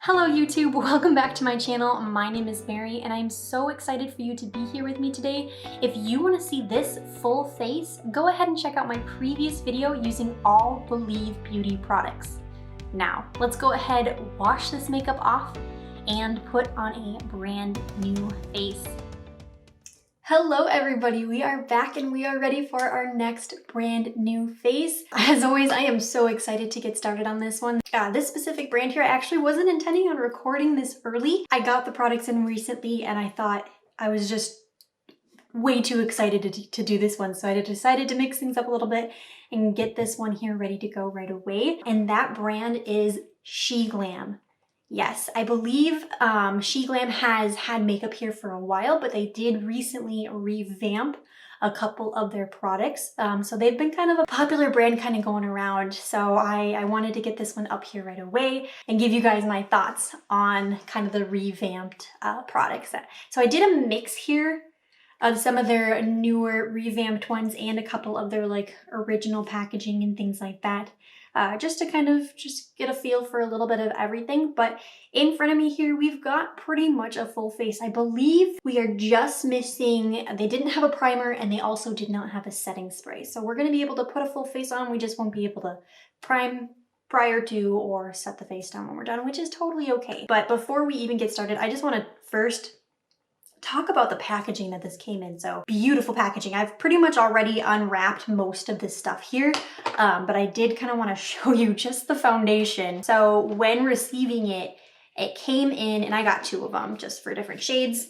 Hello YouTube, welcome back to my channel. My name is Mary and I'm so excited for you to be here with me today. If you want to see this full face, go ahead and check out my previous video using all Believe Beauty products. Now, let's go ahead, wash this makeup off and put on a brand new face. Hello everybody, we are back and we are ready for our next brand new face. As always, I am so excited to get started on this one. This specific brand here, I actually wasn't intending on recording this early. I got the products in recently and I thought I was just way too excited to do this one. So I decided to mix things up a little bit and get this one here ready to go right away. And that brand is SheGlam. Yes, I believe SheGlam has had makeup here for a while, but they did recently revamp a couple of their products. So they've been kind of a popular brand kind of going around. So I wanted to get this one up here right away and give you guys my thoughts on kind of the revamped products. So I did a mix here of some of their newer revamped ones and a couple of their like original packaging and things like that. Just to kind of just get a feel for a little bit of everything. But in front of me here, we've got pretty much a full face. I believe we are just missing, they didn't have a primer and they also did not have a setting spray. So we're gonna be able to put a full face on, we just won't be able to prime prior to or set the face down when we're done, which is totally okay. But before we even get started, I just wanna first talk about the packaging that this came in. So beautiful packaging. I've pretty much already unwrapped most of this stuff here, but I did kind of want to show you just the foundation. So when receiving it, it came in, and I got two of them just for different shades.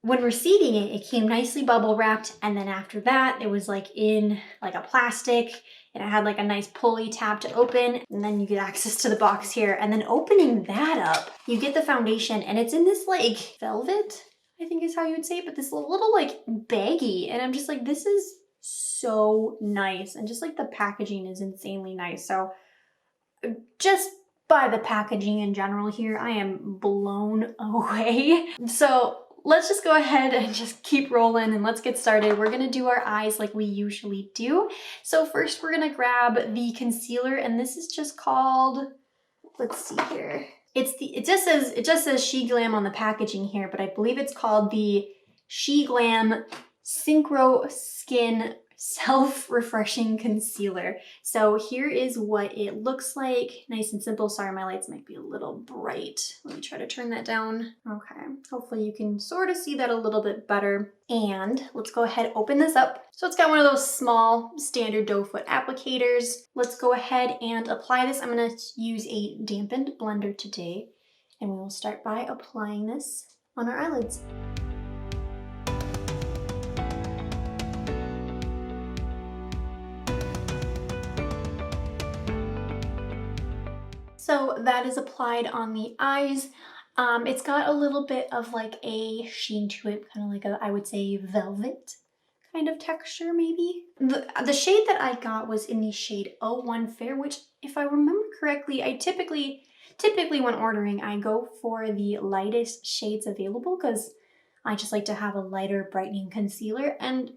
When receiving it, it came nicely bubble wrapped, and then after that, it was like in like a plastic, and it had like a nice pulley tab to open, and then you get access to the box here. And then opening that up, you get the foundation, and it's in this like velvet, I think is how you would say it, but this little like baggy, and I'm just like, this is so nice, and just like the packaging is insanely nice. So just by the packaging in general here, I am blown away. So let's just go ahead and just keep rolling and let's get started. We're gonna do our eyes like we usually do. So first we're gonna grab the concealer, and this is just called, let's see here. It just says SheGlam on the packaging here, but I believe it's called the SheGlam Synchro Skin Self-Refreshing Concealer. So here is what it looks like. Nice and simple. Sorry, my lights might be a little bright. Let me try to turn that down. Okay, hopefully you can sort of see that a little bit better. And let's go ahead and open this up. So it's got one of those small standard doe foot applicators. Let's go ahead and apply this. I'm gonna use a dampened blender today, and we will start by applying this on our eyelids. So that is applied on the eyes. It's got a little bit of like a sheen to it, kind of like a, I would say, velvet kind of texture maybe. The shade that I got was in the shade 01 Fair, which if I remember correctly, I typically when ordering, I go for the lightest shades available because I just like to have a lighter brightening concealer. And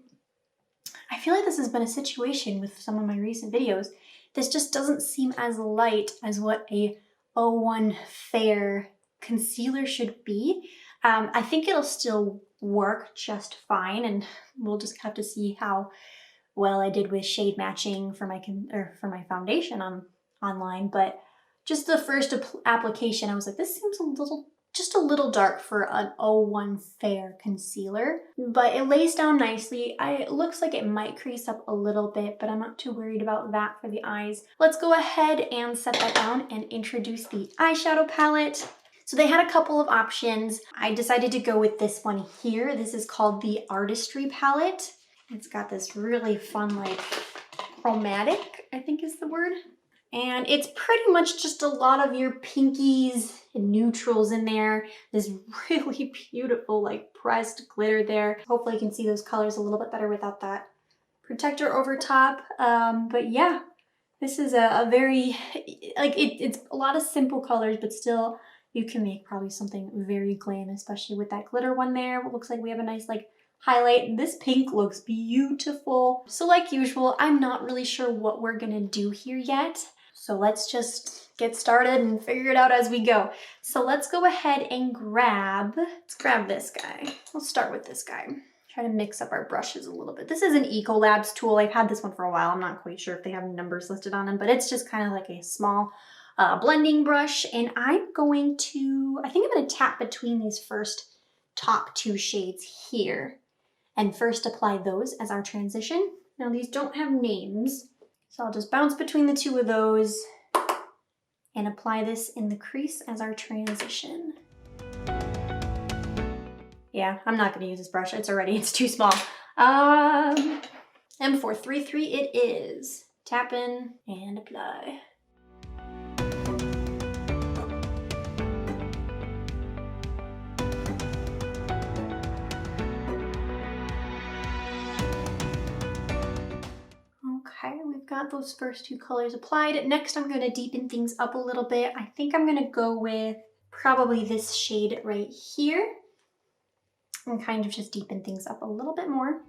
I feel like this has been a situation with some of my recent videos. This just doesn't seem as light as what a 01 Fair concealer should be. I think it'll still work just fine, and we'll just have to see how well I did with shade matching for my foundation online. But just the first application, I was like, this seems just a little dark for an 01 Fair concealer, but it lays down nicely. It looks like it might crease up a little bit, but I'm not too worried about that for the eyes. Let's go ahead and set that down and introduce the eyeshadow palette. So they had a couple of options. I decided to go with this one here. This is called the Artistry palette. It's got this really fun, like chromatic, I think is the word. And it's pretty much just a lot of your pinkies and neutrals in there. This really beautiful like pressed glitter there. Hopefully you can see those colors a little bit better without that protector over top. But yeah, this is a very, like it's a lot of simple colors, but still you can make probably something very glam, especially with that glitter one there. It looks like we have a nice like highlight. This pink looks beautiful. So like usual, I'm not really sure what we're gonna do here yet. So let's just get started and figure it out as we go. So let's go ahead and let's grab this guy. We'll start with this guy. Try to mix up our brushes a little bit. This is an Ecolab's tool. I've had this one for a while. I'm not quite sure if they have numbers listed on them, but it's just kind of like a small blending brush. And I think I'm gonna tap between these first top two shades here and first apply those as our transition. Now these don't have names, so I'll just bounce between the two of those and apply this in the crease as our transition. Yeah, I'm not gonna use this brush. It's too small. M433 it is. Tap in and apply. Okay, we've got those first two colors applied. Next, I'm gonna deepen things up a little bit. I think I'm gonna go with probably this shade right here and kind of just deepen things up a little bit more.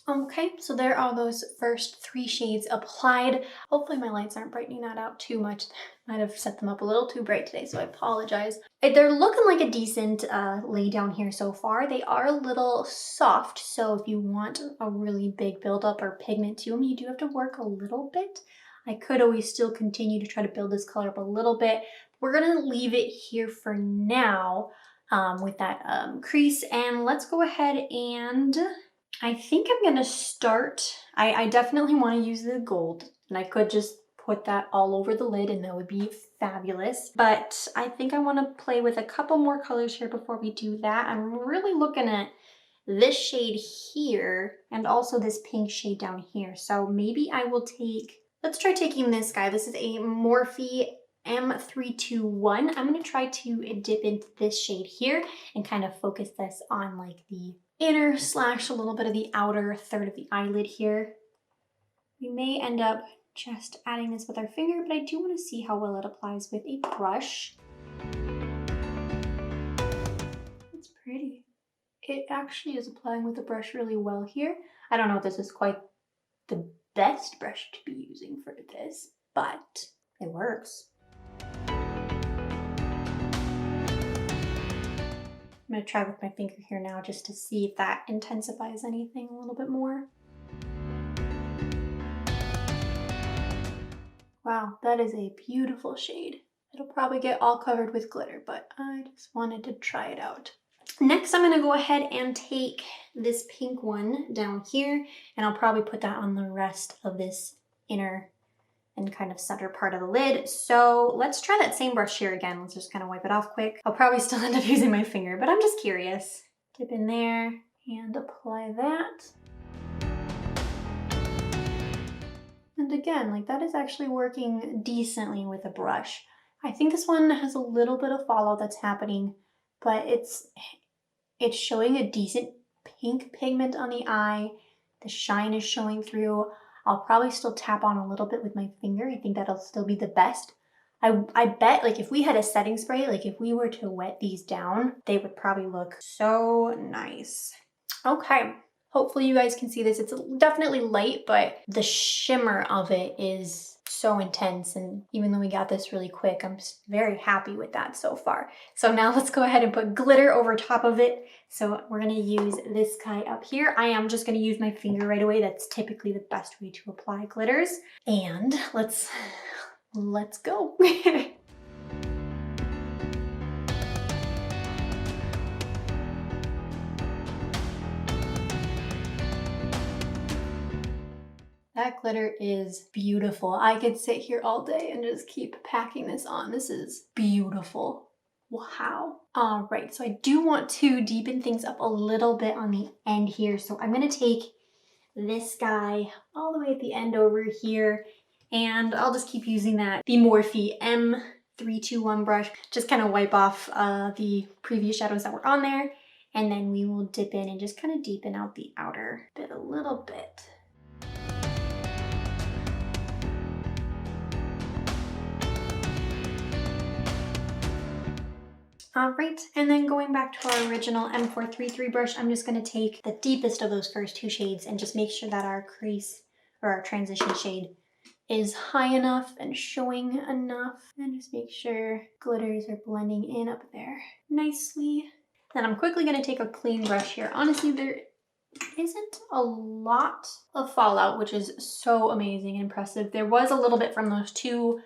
Okay, so there are those first three shades applied. Hopefully my lights aren't brightening that out too much. Might have set them up a little too bright today, so I apologize. They're looking like a decent lay down here so far. They are a little soft, so if you want a really big buildup or pigment to them, you do have to work a little bit. I could always still continue to try to build this color up a little bit. We're gonna leave it here for now with that crease, and let's go ahead and I think I'm gonna start, I definitely wanna use the gold, and I could just put that all over the lid and that would be fabulous. But I think I wanna play with a couple more colors here before we do that. I'm really looking at this shade here and also this pink shade down here. So maybe I will let's try taking this guy. This is a Morphe M321. I'm gonna try to dip into this shade here and kind of focus this on like the inner / a little bit of the outer third of the eyelid here. We may end up just adding this with our finger, but I do want to see how well it applies with a brush. It's pretty. It actually is applying with the brush really well here. I don't know if this is quite the best brush to be using for this, but it works. I'm gonna try with my finger here now just to see if that intensifies anything a little bit more. Wow, that is a beautiful shade. It'll probably get all covered with glitter, but I just wanted to try it out. Next, I'm gonna go ahead and take this pink one down here, and I'll probably put that on the rest of this inner and kind of center part of the lid. So let's try that same brush here again. Let's just kind of wipe it off quick. I'll probably still end up using my finger, but I'm just curious. Dip in there and apply that. And again, like that is actually working decently with a brush. I think this one has a little bit of fallout that's happening, but it's showing a decent pink pigment on the eye. The shine is showing through. I'll probably still tap on a little bit with my finger. I think that'll still be the best. I bet like if we had a setting spray, like if we were to wet these down, they would probably look so nice. Okay, hopefully you guys can see this. It's definitely light, but the shimmer of it is so intense. And even though we got this really quick, I'm very happy with that so far. So now let's go ahead and put glitter over top of it. So we're gonna use this guy up here. I am just gonna use my finger right away. That's typically the best way to apply glitters. And let's go. That glitter is beautiful. I could sit here all day and just keep packing this on. This is beautiful. Wow. All right, so I do want to deepen things up a little bit on the end here. So I'm gonna take this guy all the way at the end over here, and I'll just keep using the Morphe M321 brush. Just kind of wipe off the previous shadows that were on there, and then we will dip in and just kind of deepen out the outer bit a little bit. All right, and then going back to our original M433 brush, I'm just gonna take the deepest of those first two shades and just make sure that our crease or our transition shade is high enough and showing enough. And just make sure glitters are blending in up there nicely. Then I'm quickly gonna take a clean brush here. Honestly, there isn't a lot of fallout, which is so amazing and impressive. There was a little bit from those two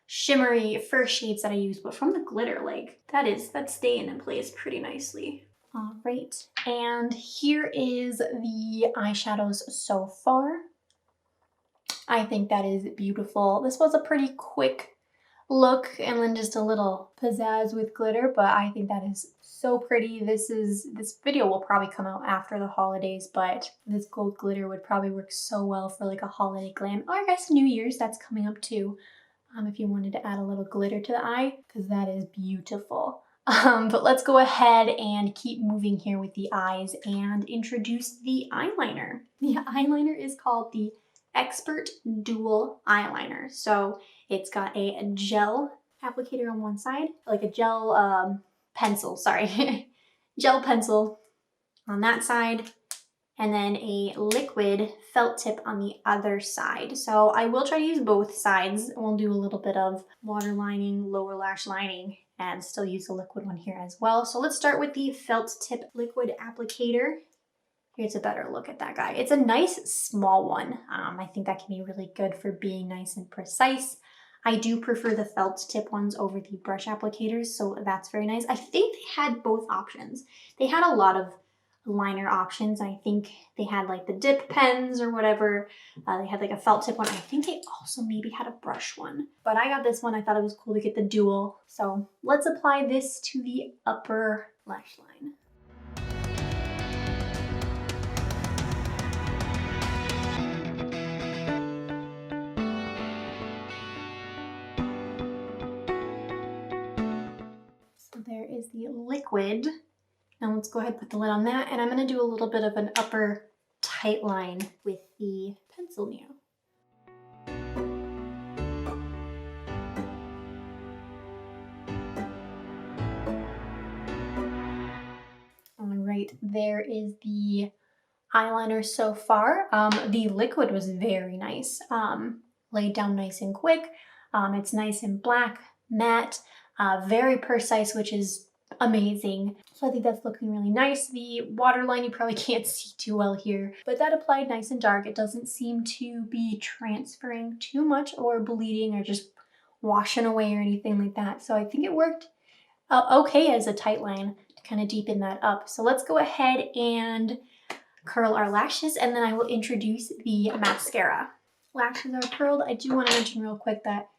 shimmery first shades that I used, but from the glitter, like that's staying in place pretty nicely. All right, and here is the eyeshadows so far. I think that is beautiful. This was a pretty quick look and then just a little pizzazz with glitter, but I think that is so pretty. This video will probably come out after the holidays, but this gold glitter would probably work so well for like a holiday glam, or I guess New Year's, that's coming up too. If you wanted to add a little glitter to the eye, because that is beautiful. But let's go ahead and keep moving here with the eyes and introduce the eyeliner. The eyeliner is called the Expert Dual Eyeliner. So it's got a gel applicator on one side, like a gel pencil, sorry, gel pencil on that side, and then a liquid felt tip on the other side. So I will try to use both sides. We'll do a little bit of water lining, lower lash lining, and still use the liquid one here as well. So let's start with the felt tip liquid applicator. Here's a better look at that guy. It's a nice small one. I think that can be really good for being nice and precise. I do prefer the felt tip ones over the brush applicators, so that's very nice. I think they had both options. They had a lot of liner options. I think they had like the dip pens or whatever. They had like a felt tip one. I think they also maybe had a brush one, but I got this one. I thought it was cool to get the dual. So let's apply this to the upper lash line. So there is the liquid. Now let's go ahead and put the lid on that, and I'm going to do a little bit of an upper tight line with the pencil now. All right, there is the eyeliner so far. The liquid was very nice, laid down nice and quick. It's nice and black, matte, very precise, which is amazing. So I think that's looking really nice. The waterline you probably can't see too well here, but that applied nice and dark. It doesn't seem to be transferring too much or bleeding or just washing away or anything like that. So I think it worked okay as a tight line to kind of deepen that up. So let's go ahead and curl our lashes, and then I will introduce the mascara. Lashes are curled. I do want to mention real quick that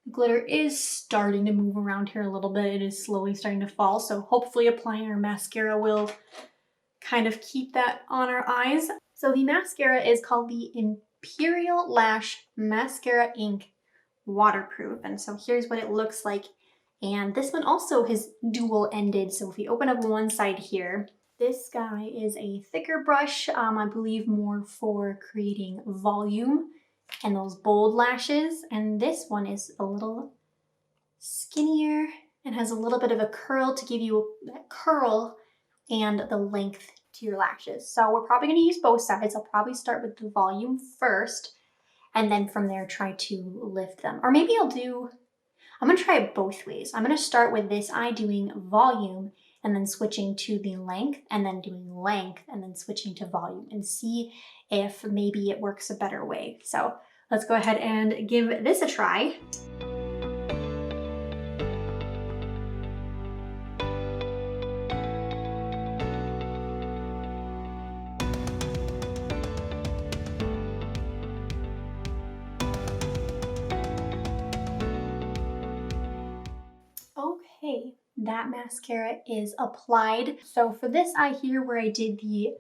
glitter is starting to move around here a little bit. It is slowly starting to fall, so hopefully applying our mascara will kind of keep that on our eyes. So the mascara is called the Imperial Lash Mascara Ink Waterproof, and so here's what it looks like. And this one also is dual ended, so if you open up one side here, this guy is a thicker brush, I believe more for creating volume and those bold lashes, and this one is a little skinnier and has a little bit of a curl to give you that curl and the length to your lashes. So we're probably going to use both sides. I'll probably start with the volume first, and then from there try to lift them. Or maybe I'm going to try it both ways. I'm going to start with this eye doing volume and then switching to the length, and then doing length and then switching to volume, and see if maybe it works a better way. So let's go ahead and give this a try. Okay, that mascara is applied. So for this eye here, where I did the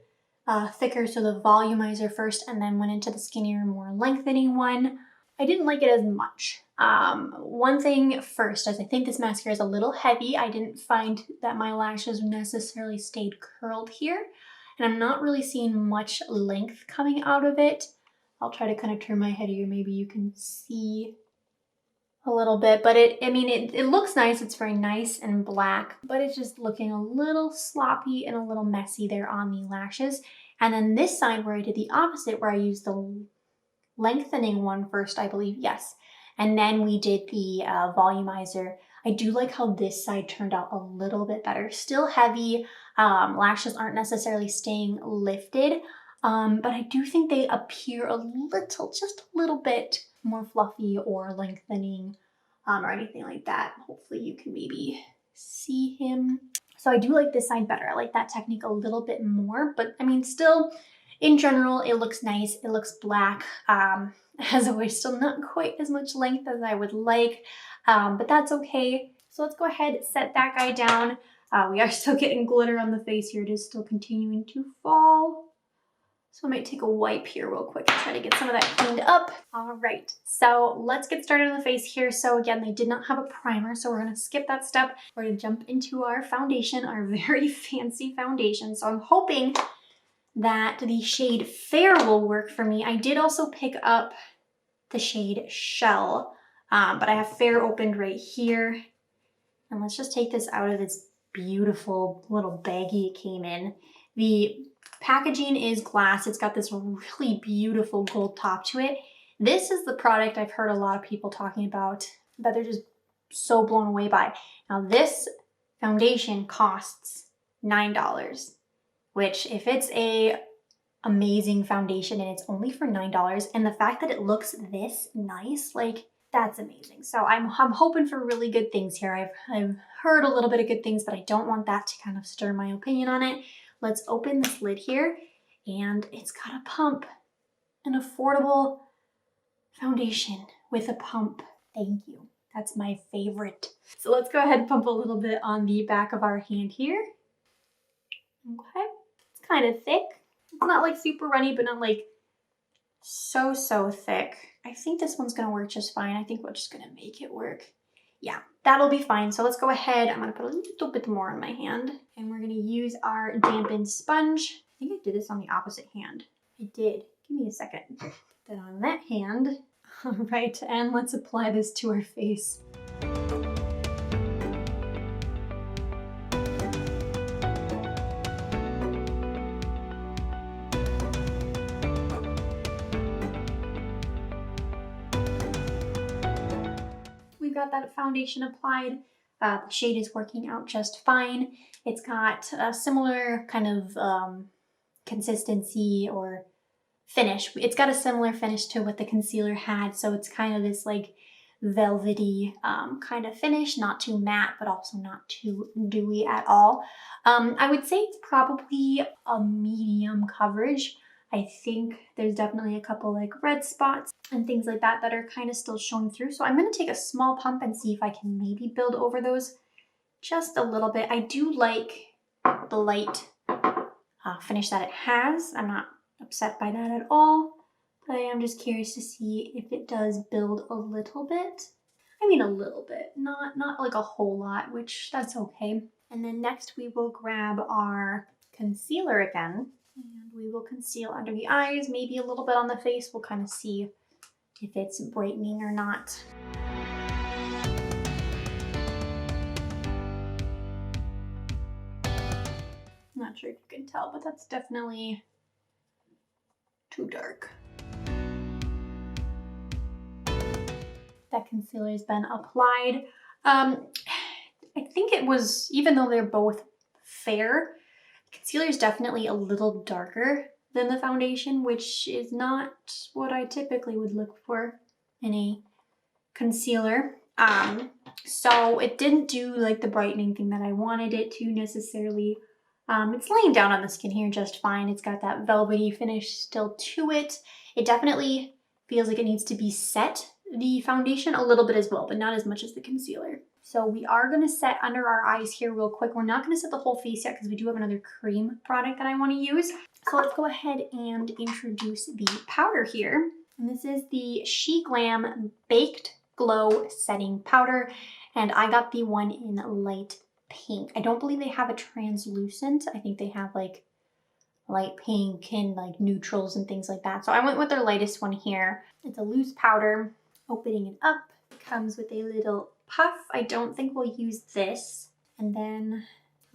thicker, so the volumizer first, and then went into the skinnier, more lengthening one, I didn't like it as much. One thing first, as I think this mascara is a little heavy, I didn't find that my lashes necessarily stayed curled here, and I'm not really seeing much length coming out of it. I'll try to kind of turn my head here, maybe you can see a little bit, but I mean, it looks nice. It's very nice and black, but it's just looking a little sloppy and a little messy there on the lashes. And then this side where I did the opposite, where I used the lengthening one first, I believe, yes. And then we did the volumizer. I do like how this side turned out a little bit better. Still heavy, lashes aren't necessarily staying lifted, but I do think they appear a little, just a little bit more fluffy or lengthening or anything like that. Hopefully you can maybe see him. So I do like this side better. I like that technique a little bit more, but I mean, still, in general, it looks nice. It looks black. As always, still not quite as much length as I would like, but that's okay. So let's go ahead and set that guy down. We are still getting glitter on the face here. It is still continuing to fall. So I might take a wipe here real quick and try to get some of that cleaned up. All right, so let's get started on the face here. So again, they did not have a primer, so we're gonna skip that step. We're gonna jump into our foundation, our very fancy foundation. So I'm hoping that the shade Fair will work for me. I did also pick up the shade Shell, but I have Fair opened right here. And let's just take this out of this beautiful little baggie it came in. The packaging is glass. It's got this really beautiful gold top to it. This is the product I've heard a lot of people talking about that they're just so blown away by. Now this foundation costs $9, which if it's a amazing foundation and it's only for $9, and the fact that it looks this nice, like, that's amazing. So I'm hoping for really good things here. I've heard a little bit of good things, but I don't want that to kind of stir my opinion on it. Let's open this lid here, and it's got a pump, an affordable foundation with a pump. Thank you. That's my favorite. So let's go ahead and pump a little bit on the back of our hand here. Okay, it's kind of thick. It's not like super runny, but not like so thick. I think this one's gonna work just fine. I think we're just gonna make it work. Yeah, that'll be fine. So let's go ahead. I'm gonna put a little bit more on my hand, and we're gonna use our dampened sponge. I think I did this on the opposite hand. I did. Give me a second. Put that on that hand. All right, and let's apply this to our face. Got that foundation applied. The shade is working out just fine. It's got a similar kind of consistency or finish. It's got a similar finish to what the concealer had, so it's kind of this like velvety kind of finish, not too matte, but also not too dewy at all. I would say it's probably a medium coverage. I think there's definitely a couple like red spots and things like that that are kind of still showing through. So I'm going to take a small pump and see if I can maybe build over those just a little bit. I do like the light finish that it has. I'm not upset by that at all, but I am just curious to see if it does build a little bit. I mean a little bit, not like a whole lot, which that's okay. And then next we will grab our concealer again. And we will conceal under the eyes, maybe a little bit on the face. We'll kind of see if it's brightening or not. I'm not sure if you can tell, but that's definitely too dark. That concealer has been applied. I think it was, even though they're both fair, concealer is definitely a little darker than the foundation, which is not what I typically would look for in a concealer. So it didn't do like the brightening thing that I wanted it to necessarily. It's laying down on the skin here just fine. It's got that velvety finish still to it. It definitely feels like it needs to be set, the foundation, a little bit as well, but not as much as the concealer. So we are going to set under our eyes here real quick. We're not going to set the whole face yet because we do have another cream product that I want to use. So let's go ahead and introduce the powder here. And this is the SheGlam Baked Glow Setting Powder. And I got the one in light pink. I don't believe they have a translucent. I think they have like light pink and like neutrals and things like that. So I went with their lightest one here. It's a loose powder. Opening it up, it Comes with a little puff. I don't think we'll use this. And then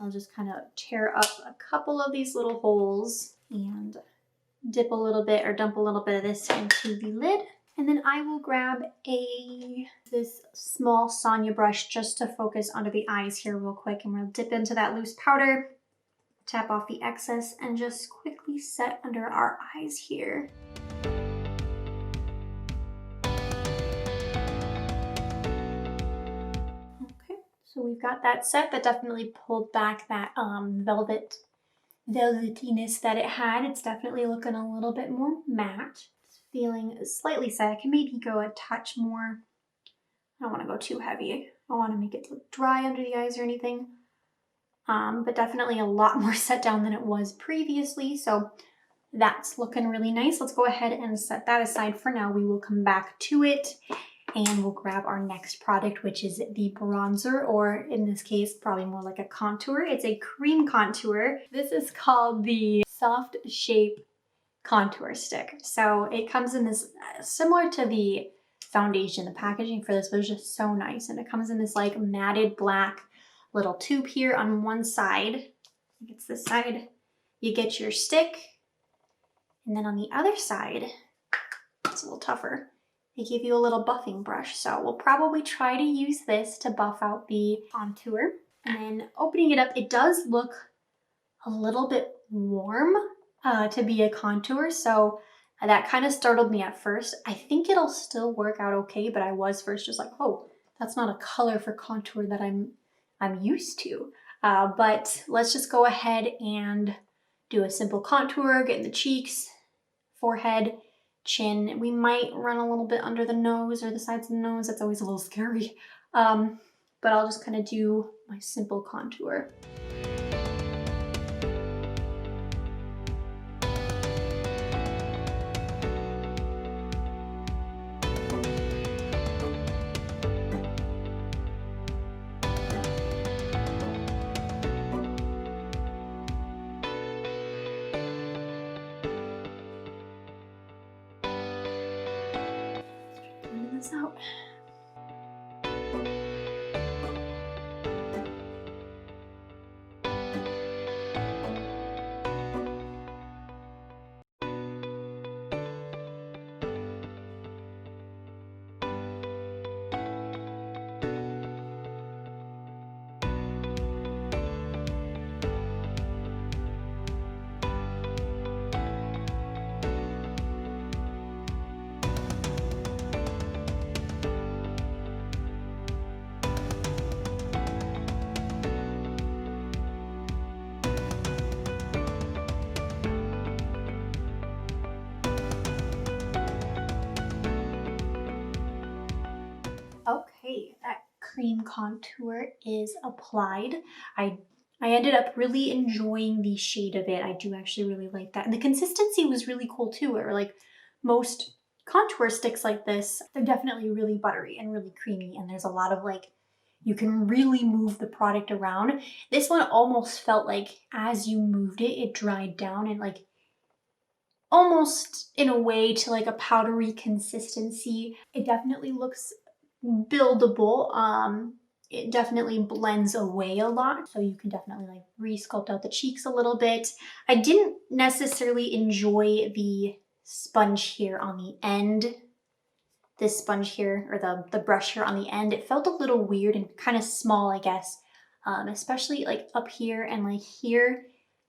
I'll just kind of tear up a couple of these little holes and dip a little bit or dump a little bit of this into the lid. And then I will grab this small Sonia brush just to focus under the eyes here real quick. And we'll dip into that loose powder, tap off the excess, and just quickly set under our eyes here. Okay, so we've got that set. That definitely pulled back that velvetiness that it had. It's definitely looking a little bit more matte. It's feeling slightly set. I can maybe go a touch more. I don't want to go too heavy. I don't want to make it look dry under the eyes or anything. But definitely a lot more set down than it was previously. So that's looking really nice. Let's go ahead and set that aside for now. We will come back to it and we'll grab our next product, which is the bronzer, or in this case, probably more like a contour. It's a cream contour. This is called the Soft Shape Contour Stick. So it comes in this, similar to the foundation. The packaging for this was just so nice. And it comes in this like matted black little tube here on one side. I think it's this side. You get your stick. And then on the other side, it's a little tougher. They give you a little buffing brush. So we'll probably try to use this to buff out the contour. And then opening it up, it does look a little bit warm to be a contour. So that kind of startled me at first. I think it'll still work out okay, but I was first just like, oh, that's not a color for contour that I'm used to. But let's just go ahead and do a simple contour, get in the cheeks, forehead, chin. We might run a little bit under the nose or the sides of the nose. That's always a little scary. But I'll just kind of do my simple contour. Out. Okay, that cream contour is applied. I ended up really enjoying the shade of it. I do actually really like that. And the consistency was really cool too, where like most contour sticks like this, they're definitely really buttery and really creamy. And there's a lot of like, you can really move the product around. This one almost felt like as you moved it, it dried down and like almost in a way to like a powdery consistency. It definitely looks buildable. It definitely blends away a lot, so you can definitely like re-sculpt out the cheeks a little bit. I didn't necessarily enjoy the sponge here on the end. This sponge here, or the brush here on the end, it felt a little weird and kind of small, I guess, especially like up here and like here.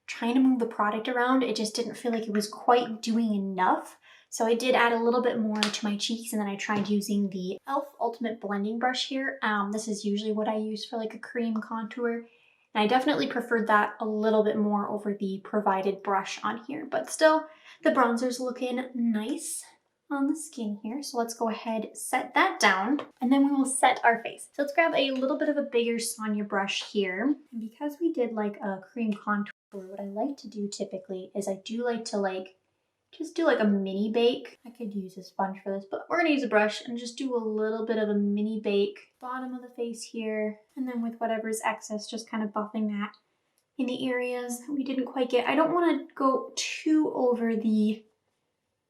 Trying to move the product around, it just didn't feel like it was quite doing enough. So I did add a little bit more to my cheeks, and then I tried using the e.l.f. Ultimate Blending Brush here. This is usually what I use for like a cream contour. And I definitely preferred that a little bit more over the provided brush on here. But still, the bronzer's looking nice on the skin here. So let's go ahead, set that down, and then we will set our face. So let's grab a little bit of a bigger Sonia brush here. And because we did like a cream contour, what I like to do typically is I do like to like just do like a mini bake. I could use a sponge for this, but we're gonna use a brush and just do a little bit of a mini bake bottom of the face here. And then with whatever's excess, just kind of buffing that in the areas that we didn't quite get. I don't wanna go too over the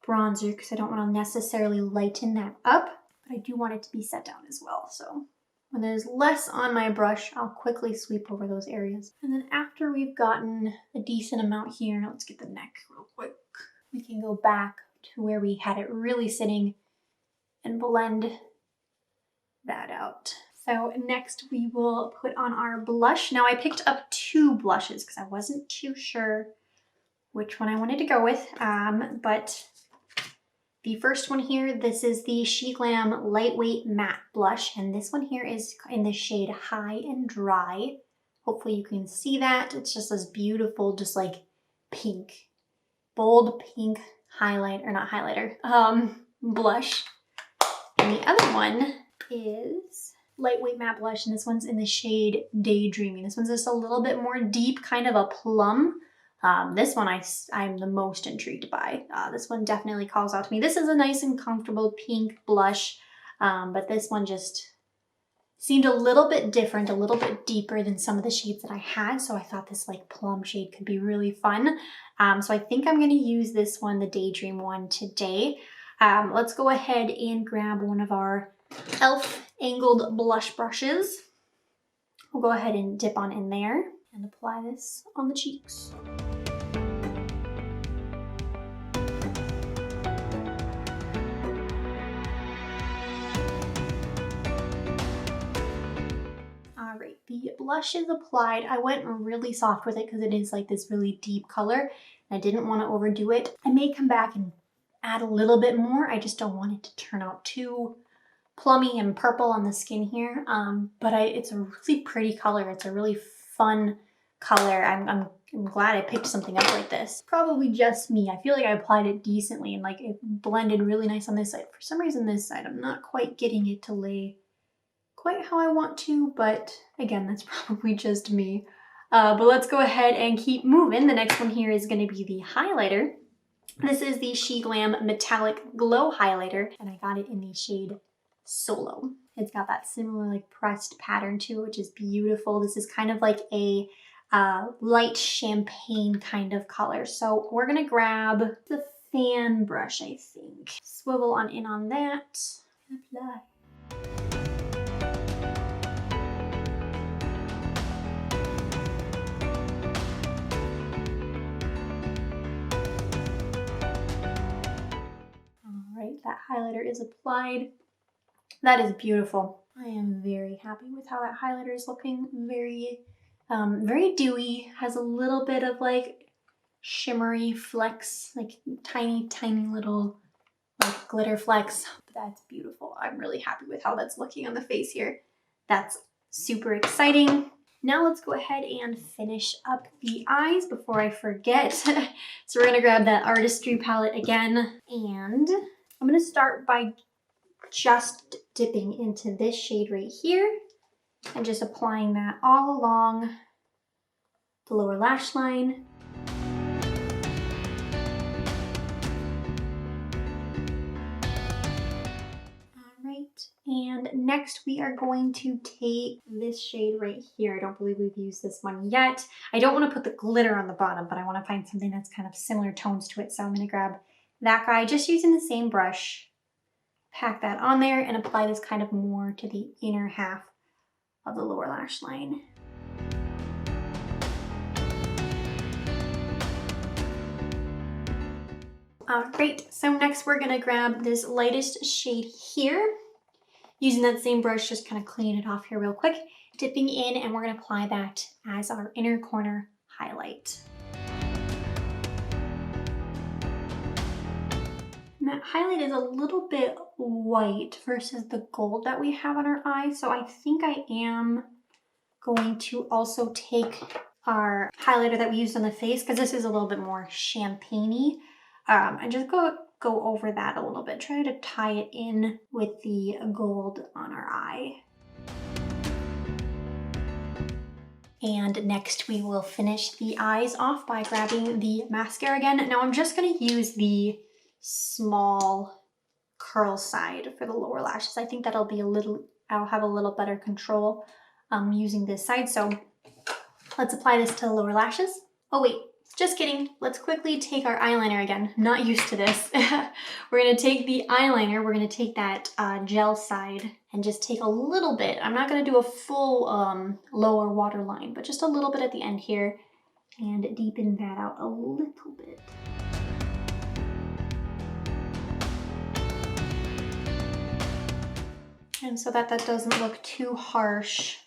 bronzer because I don't wanna necessarily lighten that up. but I do want it to be set down as well. So when there's less on my brush, I'll quickly sweep over those areas. And then after we've gotten a decent amount here, let's get the neck real quick. We can go back to where we had it really sitting and blend that out. So next we will put on our blush. Now I picked up 2 blushes because I wasn't too sure which one I wanted to go with, but the first one here, this is the SheGlam Lightweight Matte Blush, and this one here is in the shade High and Dry. Hopefully you can see that. It's just this beautiful, just like pink, bold pink highlight, or not highlighter, blush. And the other one is Lightweight Matte Blush, and this one's in the shade Daydreaming. This one's just a little bit more deep, kind of a plum. This one I'm the most intrigued by. This one definitely calls out to me. This is a nice and comfortable pink blush, but this one just seemed a little bit different, a little bit deeper than some of the shades that I had. So I thought this like plum shade could be really fun. So I think I'm gonna use this one, the Daydream one, today. Let's go ahead and grab one of our e.l.f. angled blush brushes. We'll go ahead and dip on in there and apply this on the cheeks. All right, the blush is applied. I went really soft with it because it is like this really deep color. I didn't want to overdo it. I may come back and add a little bit more. I just don't want it to turn out too plummy and purple on the skin here. But it's a really pretty color. It's a really fun color. I'm glad I picked something up like this. Probably just me. I feel like I applied it decently and like it blended really nice on this side. For some reason this side, I'm not quite getting it to lay quite how I want to, but again, that's probably just me. But let's go ahead and keep moving. The next one here is going to be the highlighter. This is the SheGlam Metallic Glow Highlighter, and I got it in the shade Solo. It's got that similar like pressed pattern to it, which is beautiful. This is kind of like a light champagne kind of color. So we're gonna grab the fan brush, I think. Swivel on in on that and apply. That highlighter is applied. That is beautiful. I am very happy with how that highlighter is looking. Very, very dewy. Has a little bit of like shimmery flecks, like tiny, tiny little like glitter flecks. But that's beautiful. I'm really happy with how that's looking on the face here. That's super exciting. Now let's go ahead and finish up the eyes before I forget. So we're gonna grab that Artistry palette again, and I'm gonna start by just dipping into this shade right here and just applying that all along the lower lash line. All right, and next we are going to take this shade right here. I don't believe we've used this one yet. I don't want to put the glitter on the bottom, but I want to find something that's kind of similar tones to it. So I'm gonna grab that guy, just using the same brush, pack that on there and apply this kind of more to the inner half of the lower lash line. All right, so next we're gonna grab this lightest shade here. Using that same brush, just kind of clean it off here real quick, dipping in, and we're gonna apply that as our inner corner highlight. And that highlight is a little bit white versus the gold that we have on our eye. So I think I am going to also take our highlighter that we used on the face, because this is a little bit more champagne-y, and just go over that a little bit. Try to tie it in with the gold on our eye. And next we will finish the eyes off by grabbing the mascara again. Now I'm just gonna use the small curl side for the lower lashes. I think that'll be I'll have a little better control using this side. So let's apply this to the lower lashes. Oh wait, Just kidding. Let's quickly take our eyeliner again. I'm not used to this. We're gonna take the eyeliner, we're gonna take that gel side and just take a little bit. I'm not gonna do a full lower waterline, but just a little bit at the end here and deepen that out a little bit. And so that doesn't look too harsh,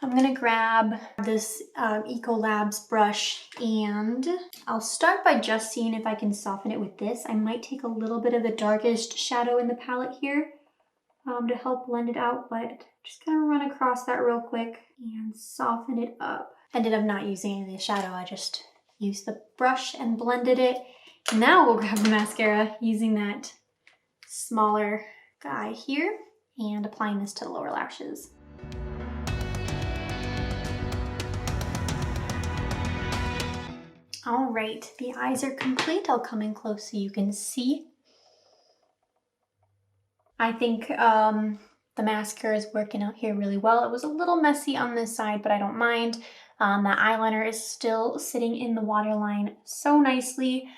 I'm gonna grab this Ecolab's brush and I'll start by just seeing if I can soften it with this. I might take a little bit of the darkest shadow in the palette here to help blend it out, but just gonna run across that real quick and soften it up. Ended up not using any of the shadow, I just used the brush and blended it. Now we'll grab the mascara using that smaller guy here and applying this to the lower lashes. All right, the eyes are complete. I'll come in close so you can see. I think the mascara is working out here really well. It was a little messy on this side, but I don't mind. That eyeliner is still sitting in the waterline so nicely.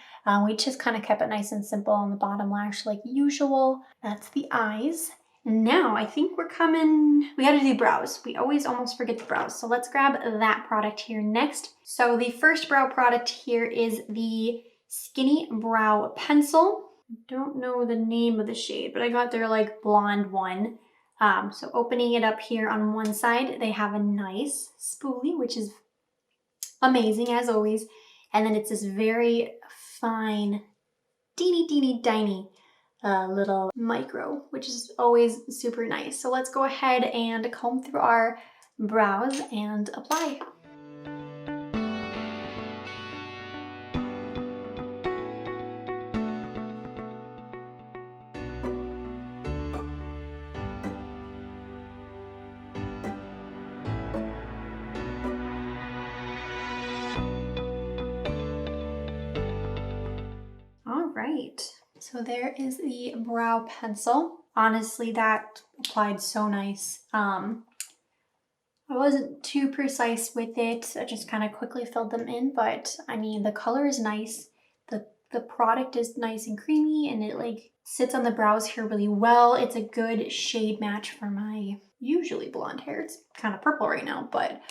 We just kind of kept it nice and simple on the bottom lash like usual. That's the eyes. Now I think we gotta do brows. We always almost forget the brows. So let's grab that product here next. So the first brow product here is the Skinny Brow Pencil. I don't know the name of the shade, but I got their like blonde one. So opening it up here on one side, they have a nice spoolie, which is amazing as always. And then it's this very fine, teeny tiny little micro, which is always super nice. So let's go ahead and comb through our brows and apply. All right. So there is the brow pencil. Honestly, that applied so nice. I wasn't too precise with it. I just kind of quickly filled them in, but I mean, the color is nice. The product is nice and creamy and it like sits on the brows here really well. It's a good shade match for my usually blonde hair. It's kind of purple right now, but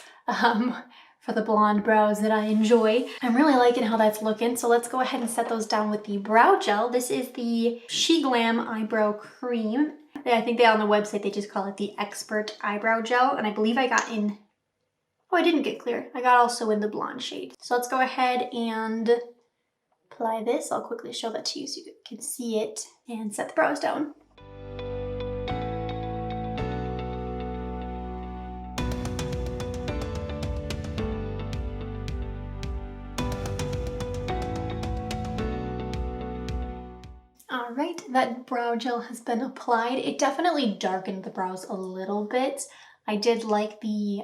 for the blonde brows that I enjoy. I'm really liking how that's looking, so let's go ahead and set those down with the brow gel. This is the SheGlam Eyebrow Cream. I think on the website they just call it the Expert Eyebrow Gel, and I believe I got in, oh I didn't get clear, I got also in the blonde shade. So let's go ahead and apply this. I'll quickly show that to you so you can see it and set the brows down. All right, that brow gel has been applied. It definitely darkened the brows a little bit. I did like the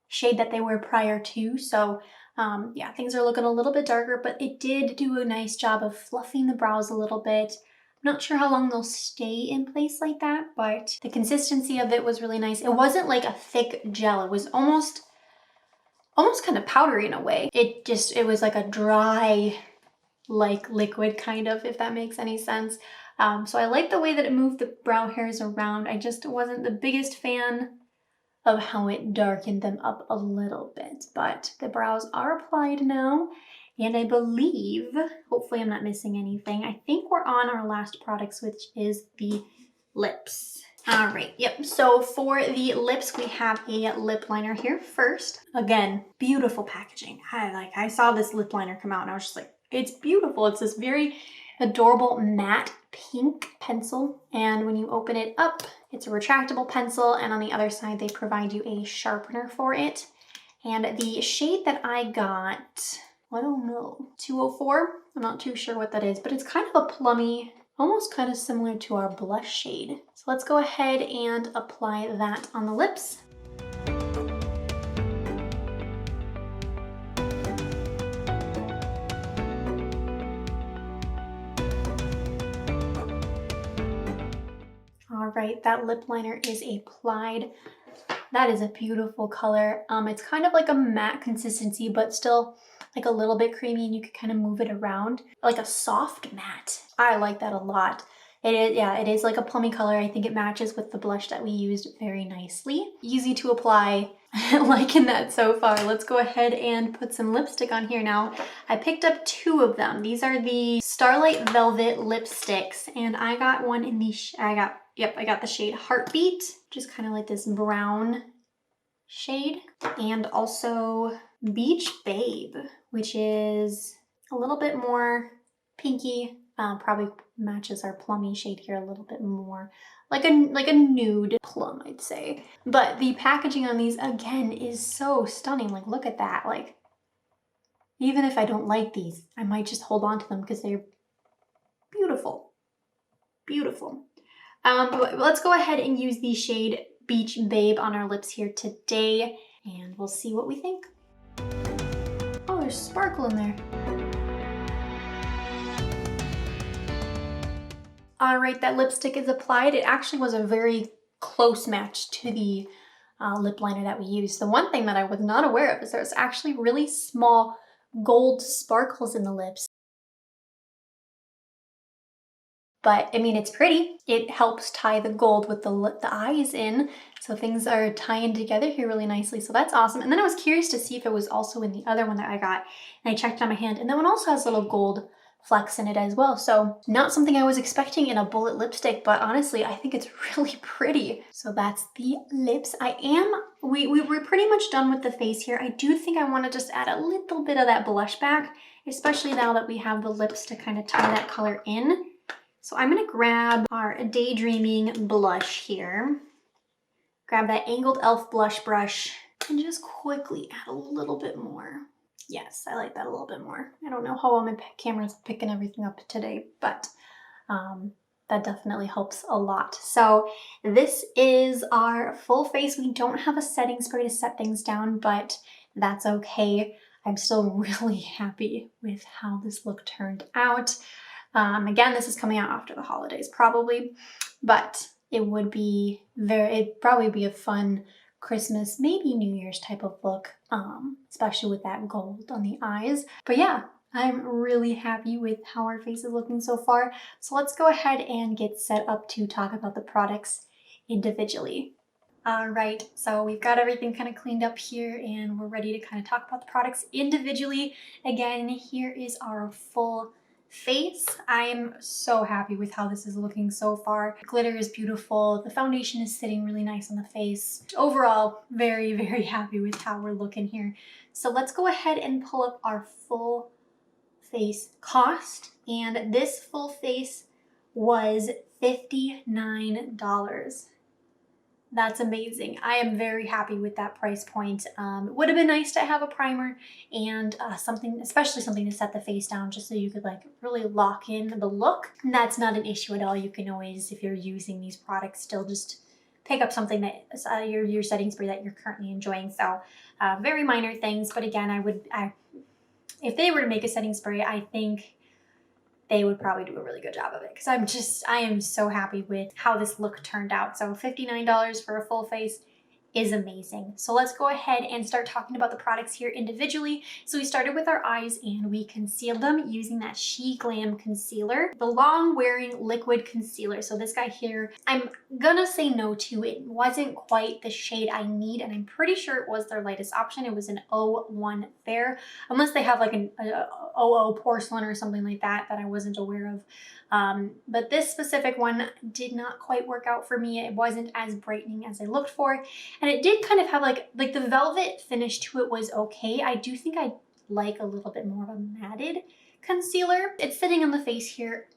shade that they were prior to, so yeah, things are looking a little bit darker, but it did do a nice job of fluffing the brows a little bit. I'm not sure how long they'll stay in place like that, but the consistency of it was really nice. It wasn't like a thick gel. It was almost kind of powdery in a way. It was like a dry, like liquid kind of, if that makes any sense. So I like the way that it moved the brow hairs around. I just wasn't the biggest fan of how it darkened them up a little bit, but the brows are applied now, and I believe, hopefully I'm not missing anything, I think we're on our last products, which is the lips. All right, yep, so for the lips, we have a lip liner here first. Again, beautiful packaging. I saw this lip liner come out and I was just like, it's beautiful. It's this very adorable matte pink pencil, and when you open it up, it's a retractable pencil, and on the other side they provide you a sharpener for it. And the shade that I got, I don't know, 204? I'm not too sure what that is, but it's kind of a plummy, almost kind of similar to our blush shade. So let's go ahead and apply that on the lips. All right, that lip liner is applied. That is a beautiful color. It's kind of like a matte consistency, but still like a little bit creamy, and you can kind of move it around. Like a soft matte. I like that a lot. It is, yeah, it is like a plummy color. I think it matches with the blush that we used very nicely. Easy to apply. Liking that so far. Let's go ahead and put some lipstick on here now. I picked up 2 of them. These are the Starlight Velvet lipsticks, and I got one in the, I got the shade Heartbeat, which is kind of like this brown shade, and also Beach Babe, which is a little bit more pinky. Probably matches our plummy shade here a little bit more. Like a nude plum, I'd say. But the packaging on these, again, is so stunning. Like, look at that. Like, even if I don't like these, I might just hold on to them because they're beautiful. Beautiful. But let's go ahead and use the shade Beach Babe on our lips here today, and we'll see what we think. Oh, there's sparkle in there. All right, that lipstick is applied. It actually was a very close match to the lip liner that we used. The one thing that I was not aware of is there's actually really small gold sparkles in the lips. But I mean, it's pretty. It helps tie the gold with the eyes in. So things are tying together here really nicely. So that's awesome. And then I was curious to see if it was also in the other one that I got. And I checked on my hand, and that one also has little gold flecks in it as well. So not something I was expecting in a bullet lipstick, but honestly, I think it's really pretty. So that's the lips. We were pretty much done with the face here. I do think I want to just add a little bit of that blush back, especially now that we have the lips to kind of tie that color in. So I'm gonna grab our Daydreaming blush here. Grab that angled e.l.f. blush brush and just quickly add a little bit more. Yes, I like that a little bit more. I don't know how well my camera's picking everything up today, but that definitely helps a lot. So this is our full face. We don't have a setting spray to set things down, but that's okay. I'm still really happy with how this look turned out. Again, this is coming out after the holidays probably, but it'd probably be a fun Christmas, maybe New Year's type of look, especially with that gold on the eyes. But yeah, I'm really happy with how our face is looking so far. So let's go ahead and get set up to talk about the products individually. All right, so we've got everything kind of cleaned up here, and we're ready to kind of talk about the products individually. Again, here is our full face. I'm so happy with how this is looking so far. The glitter is beautiful. The foundation is sitting really nice on the face. Overall, very, very happy with how we're looking here. So let's go ahead and pull up our full face cost. And this full face was $59. That's amazing. I am very happy with that price point. It would have been nice to have a primer and especially something to set the face down, just so you could like really lock in the look. And that's not an issue at all. You can always, if you're using these products, still just pick up something that your setting spray that you're currently enjoying. So very minor things, but again, if they were to make a setting spray, I think they would probably do a really good job of it, because I am so happy with how this look turned out. So $59 for a full face is amazing. So let's go ahead and start talking about the products here individually. So we started with our eyes and we concealed them using that SheGlam concealer, the long wearing liquid concealer. So this guy here, I'm gonna say no to. It wasn't quite the shade I need, and I'm pretty sure it was their lightest option. It was an 01 Fair, unless they have like an 00 Porcelain or something like that I wasn't aware of. But this specific one did not quite work out for me. It wasn't as brightening as I looked for. And it did kind of have like the velvet finish to it was okay. I do think I like a little bit more of a matted concealer. It's sitting on the face here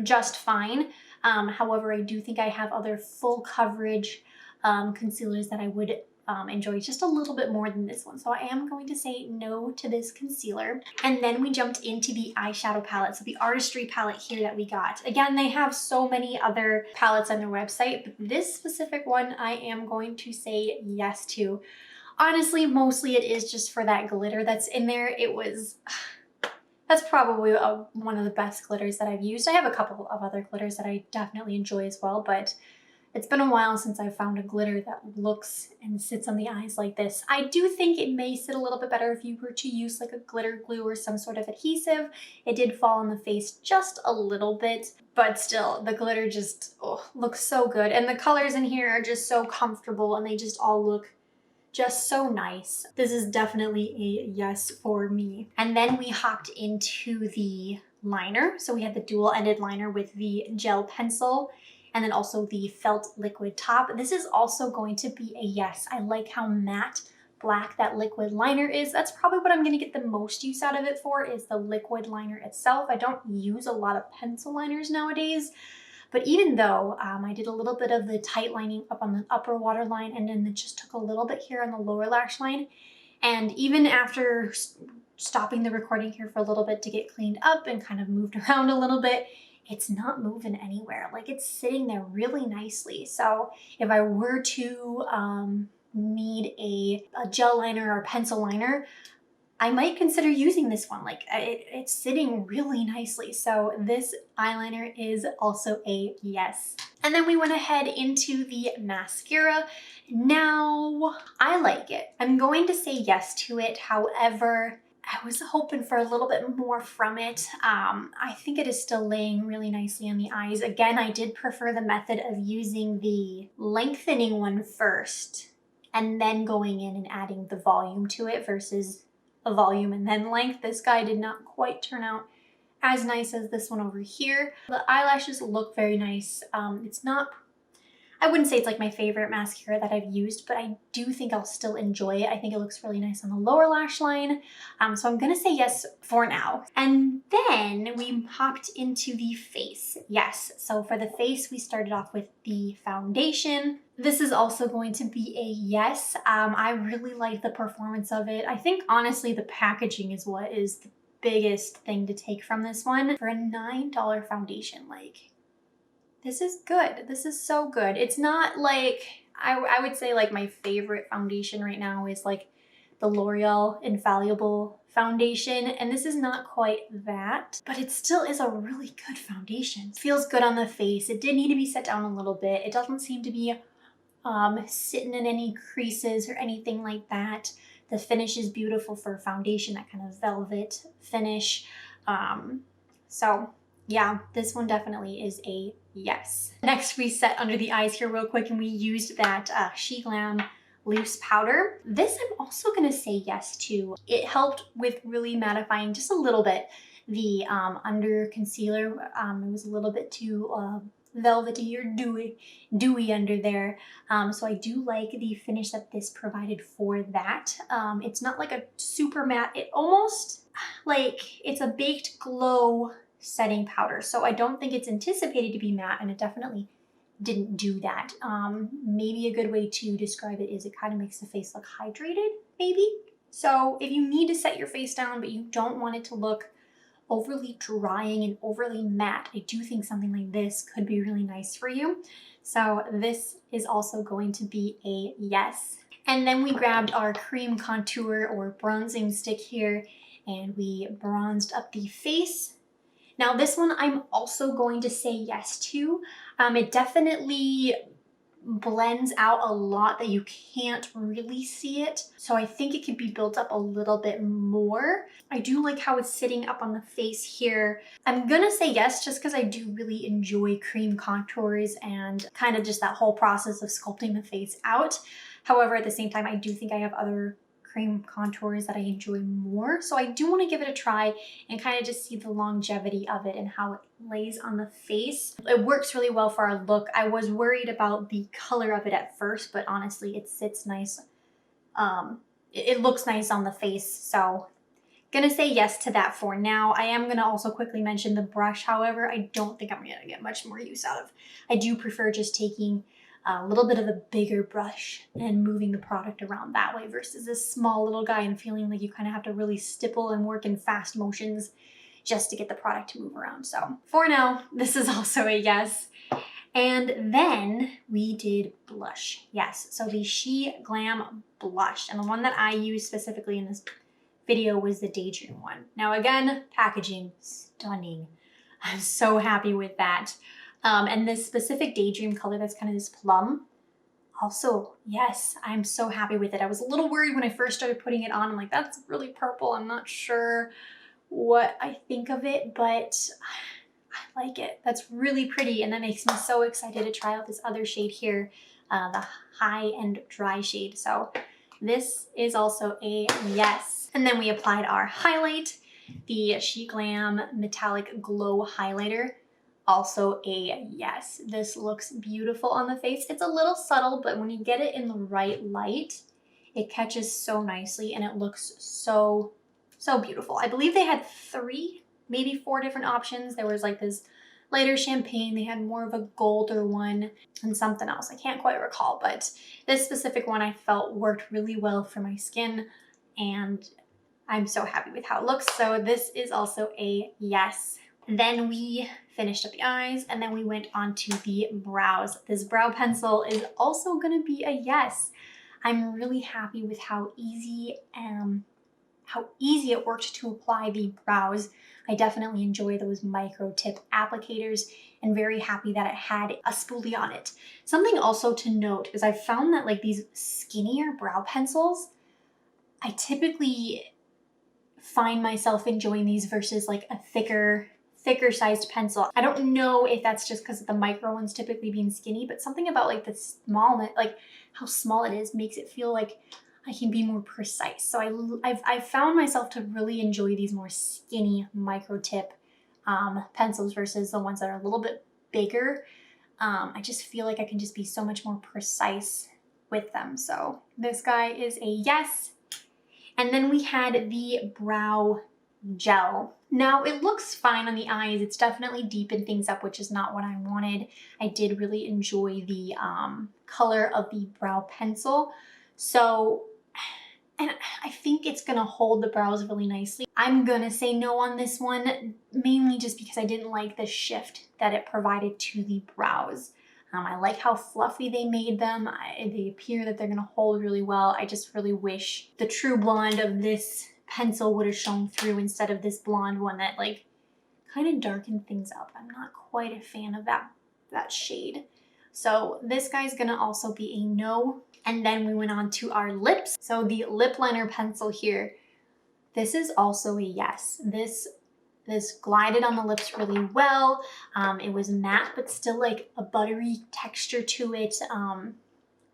just fine. However, I do think I have other full coverage concealers that I would enjoy just a little bit more than this one. So I am going to say no to this concealer. And then we jumped into the eyeshadow palette. So the Artistry palette here that we got. Again, they have so many other palettes on their website, but this specific one I am going to say yes to. Honestly, mostly it is just for that glitter that's in there. That's probably one of the best glitters that I've used. I have a couple of other glitters that I definitely enjoy as well, but It's been a while since I've found a glitter that looks and sits on the eyes like this. I do think it may sit a little bit better if you were to use like a glitter glue or some sort of adhesive. It did fall on the face just a little bit, but still the glitter just looks so good. And the colors in here are just so comfortable and they just all look just so nice. This is definitely a yes for me. And then we hopped into the liner. So we had the dual-ended liner with the gel pencil and then also the felt liquid top. This is also going to be a yes. I like how matte black that liquid liner is. That's probably what I'm gonna get the most use out of it for, is the liquid liner itself. I don't use a lot of pencil liners nowadays, but even though I did a little bit of the tight lining up on the upper waterline and then it just took a little bit here on the lower lash line. And even after stopping the recording here for a little bit to get cleaned up and kind of moved around a little bit, it's not moving anywhere. Like, it's sitting there really nicely. So if I were to need a gel liner or pencil liner, I might consider using this one. Like, it's sitting really nicely. So this eyeliner is also a yes. And then we went ahead into the mascara. Now, I like it. I'm going to say yes to it. However, I was hoping for a little bit more from it. I think it is still laying really nicely on the eyes. Again, I did prefer the method of using the lengthening one first and then going in and adding the volume to it versus a volume and then length. This guy did not quite turn out as nice as this one over here. The eyelashes look very nice. It's not, I wouldn't say it's like my favorite mascara that I've used, but I do think I'll still enjoy it. I think it looks really nice on the lower lash line. So I'm gonna say yes for now. And then we hopped into the face. Yes, so for the face, we started off with the foundation. This is also going to be a yes. I really like the performance of it. I think honestly, the packaging is what is the biggest thing to take from this one. For a $9 foundation, like, this is good. This is so good. It's not like, I would say like my favorite foundation right now is like the L'Oreal Infallible foundation. And this is not quite that, but it still is a really good foundation. It feels good on the face. It did need to be set down a little bit. It doesn't seem to be sitting in any creases or anything like that. The finish is beautiful for a foundation, that kind of velvet finish. So yeah, this one definitely is a yes. Next, we set under the eyes here real quick and we used that SheGlam loose powder. This I'm also gonna say yes to. It helped with really mattifying just a little bit the under concealer. It was a little bit too velvety or dewy under there. So I do like the finish that this provided for that. It's not like a super matte, it almost like it's a baked glow setting powder. So I don't think it's anticipated to be matte, and it definitely didn't do that. Maybe a good way to describe it is it kind of makes the face look hydrated, maybe. So if you need to set your face down, but you don't want it to look overly drying and overly matte, I do think something like this could be really nice for you. So this is also going to be a yes. And then we grabbed our cream contour or bronzing stick here and we bronzed up the face. Now this one I'm also going to say yes to. It definitely blends out a lot that you can't really see it. So I think it could be built up a little bit more. I do like how it's sitting up on the face here. I'm gonna say yes just because I do really enjoy cream contours and kind of just that whole process of sculpting the face out. However, at the same time, I do think I have other cream contours that I enjoy more. So I do want to give it a try and kind of just see the longevity of it and how it lays on the face. It works really well for our look. I was worried about the color of it at first, but honestly, it sits nice. It looks nice on the face. So gonna say yes to that for now. I am gonna also quickly mention the brush. However, I don't think I'm gonna get much more use out of. I do prefer just taking a little bit of a bigger brush and moving the product around that way versus this small little guy and feeling like you kind of have to really stipple and work in fast motions just to get the product to move around. So for now, this is also a yes. And then we did blush. Yes, so the SheGlam blush. And the one that I used specifically in this video was the Daydream one. Now again, packaging, stunning. I'm so happy with that. And this specific Daydream color that's kind of this plum, also, yes, I'm so happy with it. I was a little worried when I first started putting it on. I'm like, that's really purple. I'm not sure what I think of it, but I like it. That's really pretty, and that makes me so excited to try out this other shade here, the High and Dry shade. So this is also a yes. And then we applied our highlight, the SheGlam Metallic Glow Highlighter. Also a yes. This looks beautiful on the face. It's a little subtle, but when you get it in the right light, it catches so nicely and it looks so, so beautiful. I believe they had 3, maybe 4 different options. There was like this lighter champagne, they had more of a golder one, and something else. I can't quite recall, but this specific one I felt worked really well for my skin, and I'm so happy with how it looks. So this is also a yes. Then we finished up the eyes, and then we went on to the brows. This brow pencil is also gonna be a yes. I'm really happy with how easy it worked to apply the brows. I definitely enjoy those micro tip applicators, and very happy that it had a spoolie on it. Something also to note is I found that like these skinnier brow pencils, I typically find myself enjoying these versus like a thicker sized pencil. I don't know if that's just because of the micro ones typically being skinny, but something about like the smallness, like how small it is, makes it feel like I can be more precise. So I've found myself to really enjoy these more skinny micro tip pencils versus the ones that are a little bit bigger. I just feel like I can just be so much more precise with them. So this guy is a yes. And then we had the brow gel. Now it looks fine on the eyes. It's definitely deepened things up, which is not what I wanted. I did really enjoy the color of the brow pencil. So, and I think it's gonna hold the brows really nicely. I'm gonna say no on this one, mainly just because I didn't like the shift that it provided to the brows. I like how fluffy they made them. They appear that they're gonna hold really well. I just really wish the true blonde of this pencil would have shown through instead of this blonde one that like kind of darkened things up. I'm not quite a fan of that shade. So this guy's gonna also be a no. And then we went on to our lips. So the lip liner pencil here, this is also a yes. This glided on the lips really well. It was matte, but still like a buttery texture to it.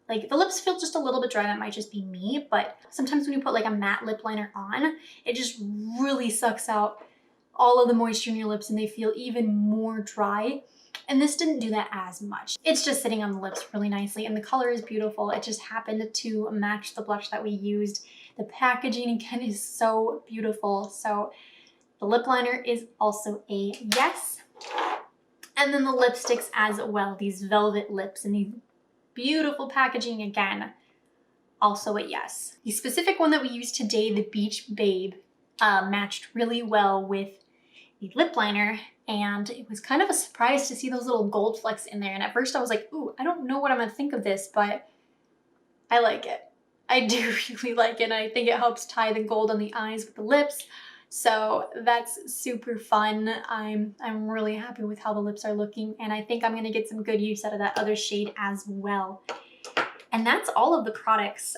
Like the lips feel just a little bit dry. That might just be me, but sometimes when you put like a matte lip liner on, it just really sucks out all of the moisture in your lips and they feel even more dry. And this didn't do that as much. It's just sitting on the lips really nicely, and the color is beautiful. It just happened to match the blush that we used. The packaging again is so beautiful. So the lip liner is also a yes. And then the lipsticks as well, these velvet lips and these beautiful packaging again, also a yes. The specific one that we used today, the Beach Babe, matched really well with the lip liner, and it was kind of a surprise to see those little gold flecks in there. And at first I was like, ooh, I don't know what I'm gonna think of this, but I like it. I do really like it, and I think it helps tie the gold on the eyes with the lips. So that's super fun. I'm really happy with how the lips are looking, and I think I'm gonna get some good use out of that other shade as well. And that's all of the products.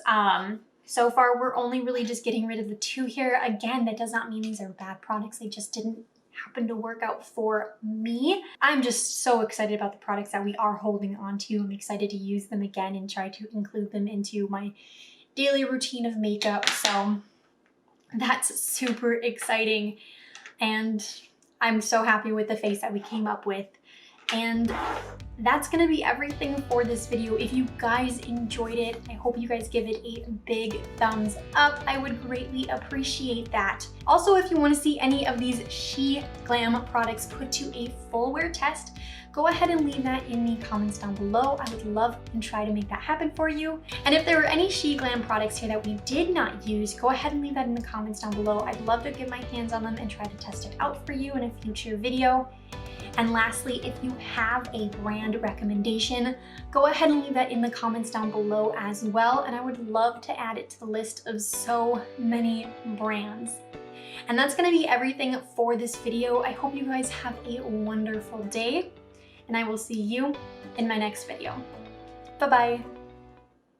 So far, we're only really just getting rid of the 2 here. Again, that does not mean these are bad products. They just didn't happen to work out for me. I'm just so excited about the products that we are holding on to. I'm excited to use them again and try to include them into my daily routine of makeup. So that's super exciting, and I'm so happy with the face that we came up with. And that's gonna be everything for this video. If you guys enjoyed it, I hope you guys give it a big thumbs up. I would greatly appreciate that. Also, if you want to see any of these SheGlam products put to a full wear test, go ahead and leave that in the comments down below. I would love and try to make that happen for you. And if there were any SheGlam products here that we did not use, go ahead and leave that in the comments down below. I'd love to get my hands on them and try to test it out for you in a future video. And lastly, if you have a brand recommendation, go ahead and leave that in the comments down below as well. And I would love to add it to the list of so many brands. And that's gonna be everything for this video. I hope you guys have a wonderful day, and I will see you in my next video. Bye-bye.